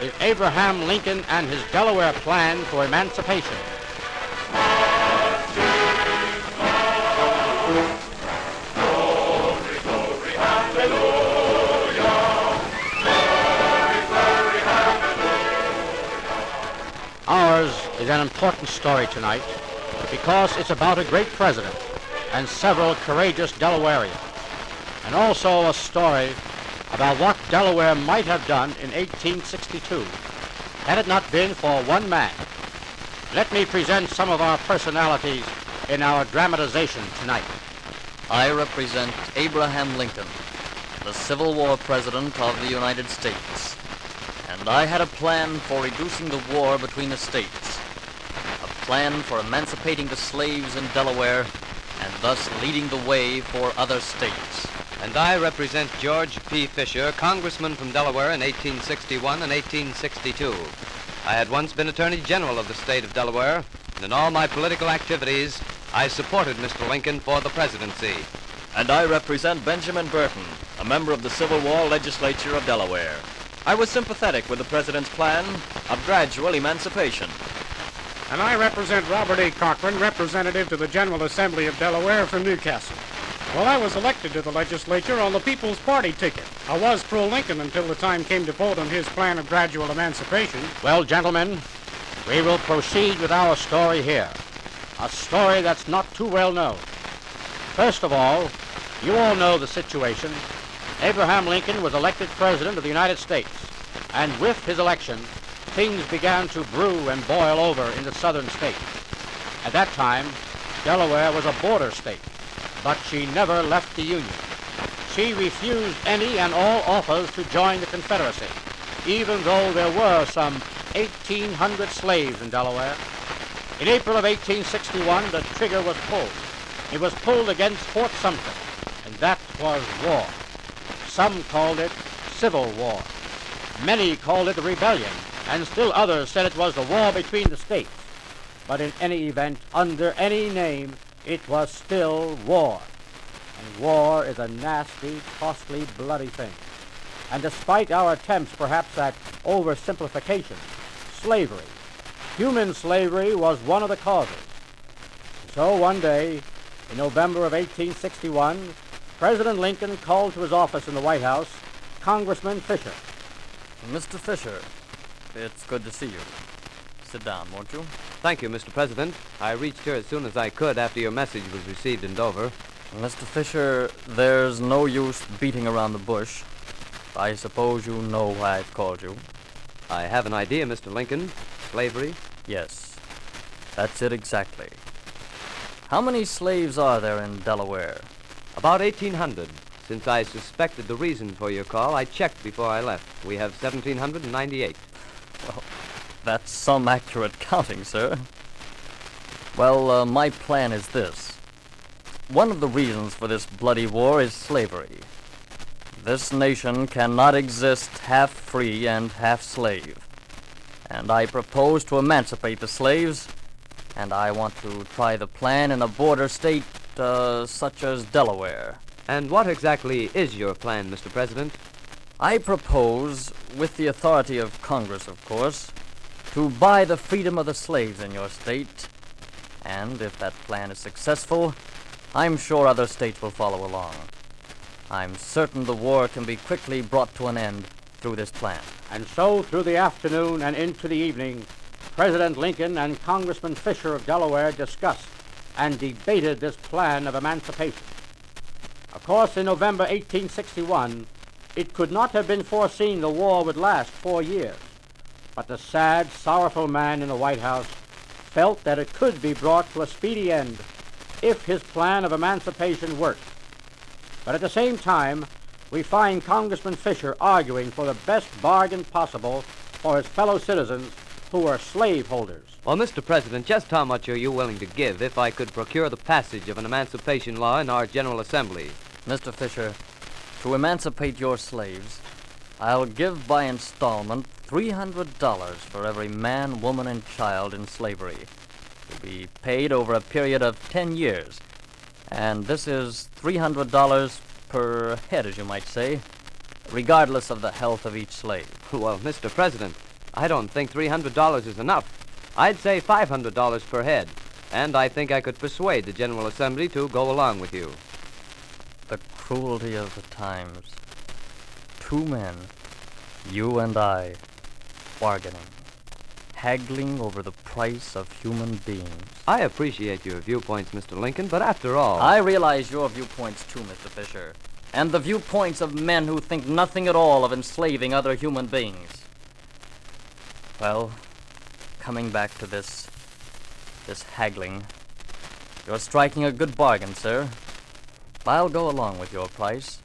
is Abraham Lincoln and his Delaware Plan for Emancipation. Ours is an important story tonight because it's about a great president and several courageous Delawareans, and also a story about what Delaware might have done in 1862 had it not been for one man. Let me present some of our personalities in our dramatization tonight. I represent Abraham Lincoln, the Civil War President of the United States, and I had a plan for reducing the war between the states, a plan for emancipating the slaves in Delaware and thus leading the way for other states. And I represent George P. Fisher, congressman from Delaware in 1861 and 1862. I had once been Attorney General of the state of Delaware, and in all my political activities, I supported Mr. Lincoln for the presidency. And I represent Benjamin Burton, a member of the Civil War legislature of Delaware. I was sympathetic with the president's plan of gradual emancipation. And I represent Robert A. Cochran, representative to the General Assembly of Delaware from Newcastle. Well, I was elected to the legislature on the People's Party ticket. I was pro-Lincoln until the time came to vote on his plan of gradual emancipation. Well, gentlemen, we will proceed with our story here, a story that's not too well known. First of all, you all know the situation. Abraham Lincoln was elected President of the United States, and with his election, things began to brew and boil over in the southern states. At that time, Delaware was a border state, but she never left the Union. She refused any and all offers to join the Confederacy, even though there were some 1,800 slaves in Delaware. In April of 1861, the trigger was pulled. It was pulled against Fort Sumter, and that was war. Some called it civil war. Many called it a rebellion, and still others said it was the war between the states. But in any event, under any name, it was still war. And war is a nasty, costly, bloody thing. And despite our attempts perhaps at oversimplification, slavery, human slavery was one of the causes. So one day, in November of 1861, President Lincoln called to his office in the White House Congressman Fisher. Mr. Fisher, it's good to see you. Sit down, won't you? Thank you, Mr. President. I reached here as soon as I could after your message was received in Dover. Mr. Fisher, there's no use beating around the bush. I suppose you know why I've called you. I have an idea, Mr. Lincoln. Slavery? Yes, that's it exactly. How many slaves are there in Delaware? About 1,800. Since I suspected the reason for your call, I checked before I left. We have 1,798. Well, that's some accurate counting, sir. Well, my plan is this. One of the reasons for this bloody war is slavery. This nation cannot exist half free and half slave. And I propose to emancipate the slaves, and I want to try the plan in a border state such as Delaware. And what exactly is your plan, Mr. President? I propose, with the authority of Congress, of course, to buy the freedom of the slaves in your state. And if that plan is successful, I'm sure other states will follow along. I'm certain the war can be quickly brought to an end through this plan. And so, through the afternoon and into the evening, President Lincoln and Congressman Fisher of Delaware discussed and debated this plan of emancipation. Of course, in November 1861, it could not have been foreseen the war would last 4 years. But the sad, sorrowful man in the White House felt that it could be brought to a speedy end if his plan of emancipation worked. But at the same time, we find Congressman Fisher arguing for the best bargain possible for his fellow citizens who are slaveholders. Well, Mr. President, just how much are you willing to give if I could procure the passage of an emancipation law in our General Assembly? Mr. Fisher, to emancipate your slaves, I'll give by installment $300 for every man, woman, and child in slavery, to be paid over a period of 10 years. And this is $300 per head, as you might say, regardless of the health of each slave. Well, Mr. President, I don't think $300 is enough. I'd say $500 per head, and I think I could persuade the General Assembly to go along with you. The cruelty of the times. Two men, you and I, bargaining, haggling over the price of human beings. I appreciate your viewpoints, Mr. Lincoln, but after all... I realize your viewpoints too, Mr. Fisher, and the viewpoints of men who think nothing at all of enslaving other human beings. Well, coming back to this haggling, you're striking a good bargain, sir. I'll go along with your price.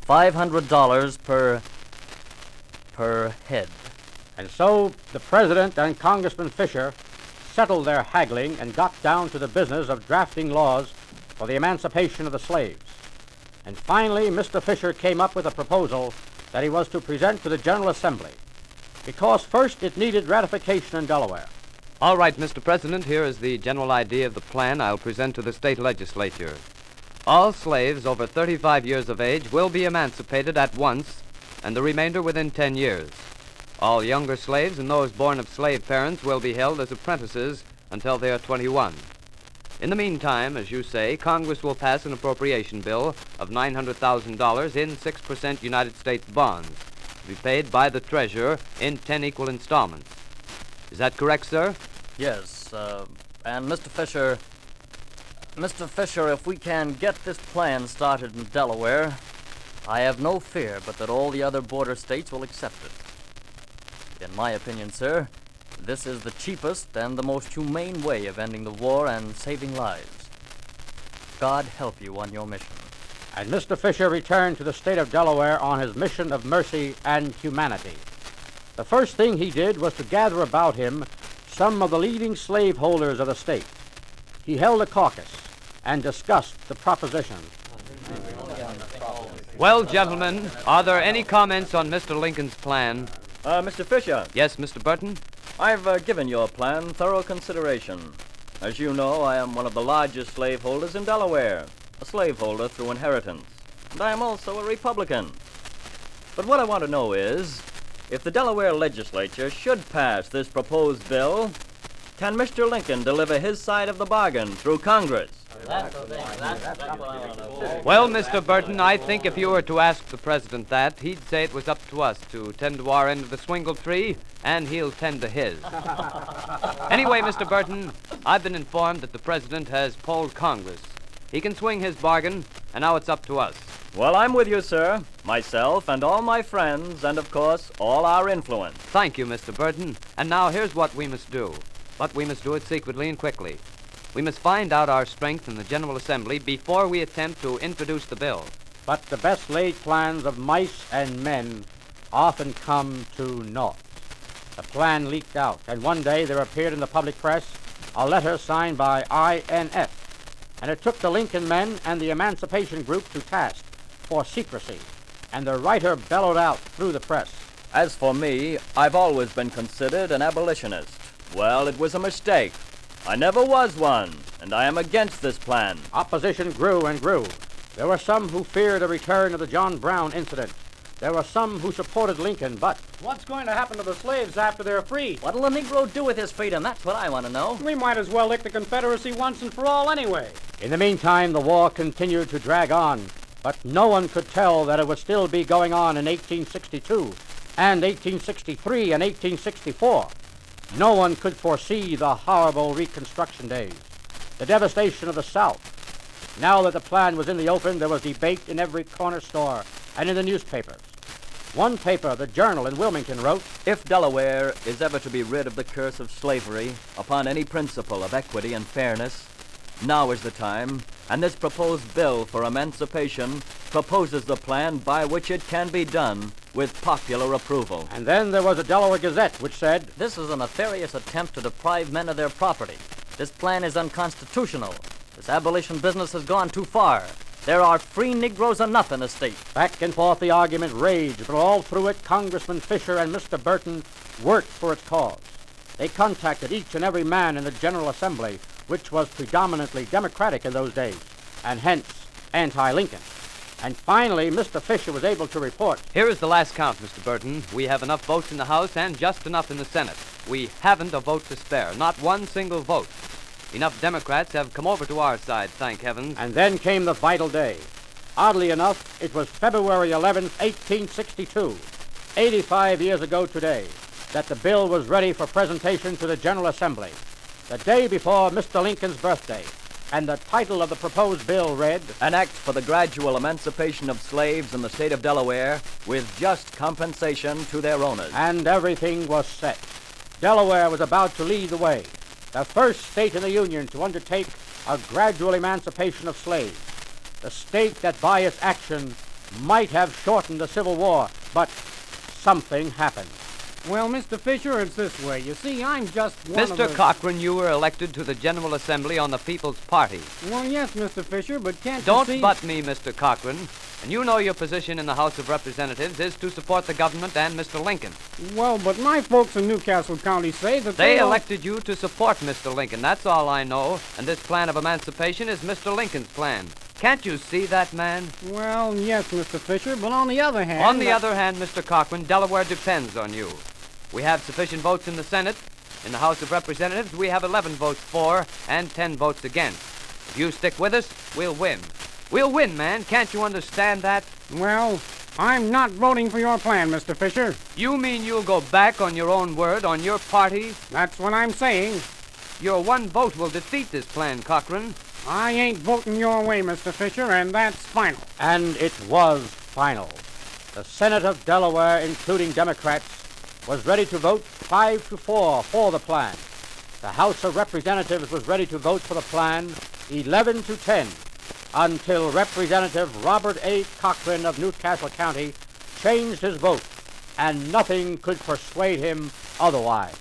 $500 per head. And so the President and Congressman Fisher settled their haggling and got down to the business of drafting laws for the emancipation of the slaves. And finally, Mr. Fisher came up with a proposal that he was to present to the General Assembly, because first it needed ratification in Delaware. All right, Mr. President, here is the general idea of the plan I'll present to the state legislature. All slaves over 35 years of age will be emancipated at once, and the remainder within 10 years. All younger slaves and those born of slave parents will be held as apprentices until they are 21. In the meantime, as you say, Congress will pass an appropriation bill of $900,000 in 6% United States bonds, to be paid by the Treasurer in 10 equal installments. Is that correct, sir? Yes, and Mr. Fisher, if we can get this plan started in Delaware, I have no fear but that all the other border states will accept it. In my opinion, sir, this is the cheapest and the most humane way of ending the war and saving lives. God help you on your mission. And Mr. Fisher returned to the state of Delaware on his mission of mercy and humanity. The first thing he did was to gather about him some of the leading slaveholders of the state. He held a caucus and discussed the proposition. Well, gentlemen, are there any comments on Mr. Lincoln's plan? Mr. Fisher, Yes, Mr. Burton? I've given your plan thorough consideration. As you know, I am one of the largest slaveholders in Delaware, a slaveholder through inheritance, and I am also a Republican. But what I want to know is, if the Delaware legislature should pass this proposed bill, can Mr. Lincoln deliver his side of the bargain through Congress? That's what I want to know. Well, Mr. Burton, I think if you were to ask the President that, he'd say it was up to us to tend to our end of the swingle tree, and he'll tend to his. Anyway, Mr. Burton, I've been informed that the President has polled Congress. He can swing his bargain, and now it's up to us. Well, I'm with you, sir. Myself and all my friends, and of course, all our influence. Thank you, Mr. Burton. And now here's what we must do. But we must do it secretly and quickly. We must find out our strength in the General Assembly before we attempt to introduce the bill. But the best laid plans of mice and men often come to naught. The plan leaked out, and one day there appeared in the public press a letter signed by INF, and it took the Lincoln men and the Emancipation group to task for secrecy, and the writer bellowed out through the press. As for me, I've always been considered an abolitionist. Well, it was a mistake. I never was one, and I am against this plan. Opposition grew and grew. There were some who feared a return of the John Brown incident. There were some who supported Lincoln, but What's going to happen to the slaves after they're free? What'll a Negro do with his freedom? That's what I want to know. We might as well lick the Confederacy once and for all anyway. in the meantime, the war continued to drag on. But no one could tell that it would still be going on in 1862 and 1863 and 1864. No one could foresee the horrible Reconstruction days, the devastation of the South. Now that the plan was in the open, there was debate in every corner store and in the newspapers. One paper, the Journal in Wilmington, wrote, If Delaware is ever to be rid of the curse of slavery upon any principle of equity and fairness, now is the time, and this proposed bill for emancipation proposes the plan by which it can be done with popular approval. and then there was a Delaware Gazette which said, This is a nefarious attempt to deprive men of their property. This plan is unconstitutional. This abolition business has gone too far. There are free Negroes enough in the state. Back and forth the argument raged, but all through it, Congressman Fisher and Mr. Burton worked for its cause. They contacted each and every man in the General Assembly, which was predominantly Democratic in those days, and hence anti-Lincoln. And finally, Mr. Fisher was able to report. Here is the last count, Mr. Burton. We have enough votes in the House and just enough in the Senate. We haven't a vote to spare, not one single vote. Enough Democrats have come over to our side, thank heavens. And then came the vital day. Oddly enough, it was February 11th, 1862, 85 years ago today, that the bill was ready for presentation to the General Assembly, the day before Mr. Lincoln's birthday. And the title of the proposed bill read, An act for the gradual emancipation of slaves in the state of Delaware with just compensation to their owners. And everything was set. Delaware was about to lead the way, the first state in the Union to undertake a gradual emancipation of slaves, the state that by its action might have shortened the Civil War, but something happened. Well, Mr. Fisher, it's this way. You see, I'm just one of Mr. Cochran, you were elected to the General Assembly on the People's Party. Well, yes, Mr. Fisher, but can't you Don't see... butt me, Mr. Cochran. And you know your position in the House of Representatives is to support the government and Mr. Lincoln. Well, but my folks in Newcastle County say that They don't- elected you to support Mr. Lincoln, that's all I know. And this plan of emancipation is Mr. Lincoln's plan. Can't you see that, man? Well, yes, Mr. Fisher, but on the other hand... On the other hand, Mr. Cochran, Delaware depends on you. We have sufficient votes in the Senate. In the House of Representatives, we have 11 votes for and 10 votes against. If you stick with us, we'll win. We'll win, man. Can't you understand that? Well, I'm not voting for your plan, Mr. Fisher. You mean you'll go back on your own word, on your party? That's what I'm saying. Your one vote will defeat this plan, Cochran. I ain't voting your way, Mr. Fisher, and that's final. And it was final. The Senate of Delaware, including Democrats, was ready to vote 5-4 for the plan. The House of Representatives was ready to vote for the plan 11-10 until Representative Robert A. Cochran of Newcastle County changed his vote, and nothing could persuade him otherwise.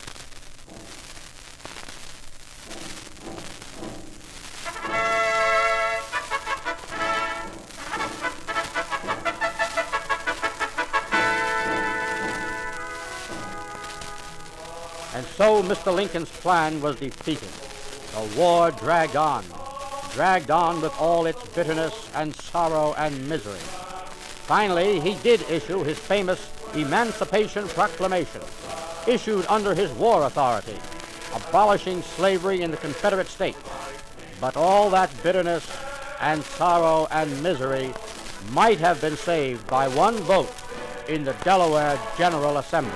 And so Mr. Lincoln's plan was defeated. The war dragged on with all its bitterness and sorrow and misery. Finally, he did issue his famous Emancipation Proclamation, issued under his war authority, abolishing slavery in the Confederate States. But all that bitterness and sorrow and misery might have been saved by one vote in the Delaware General Assembly.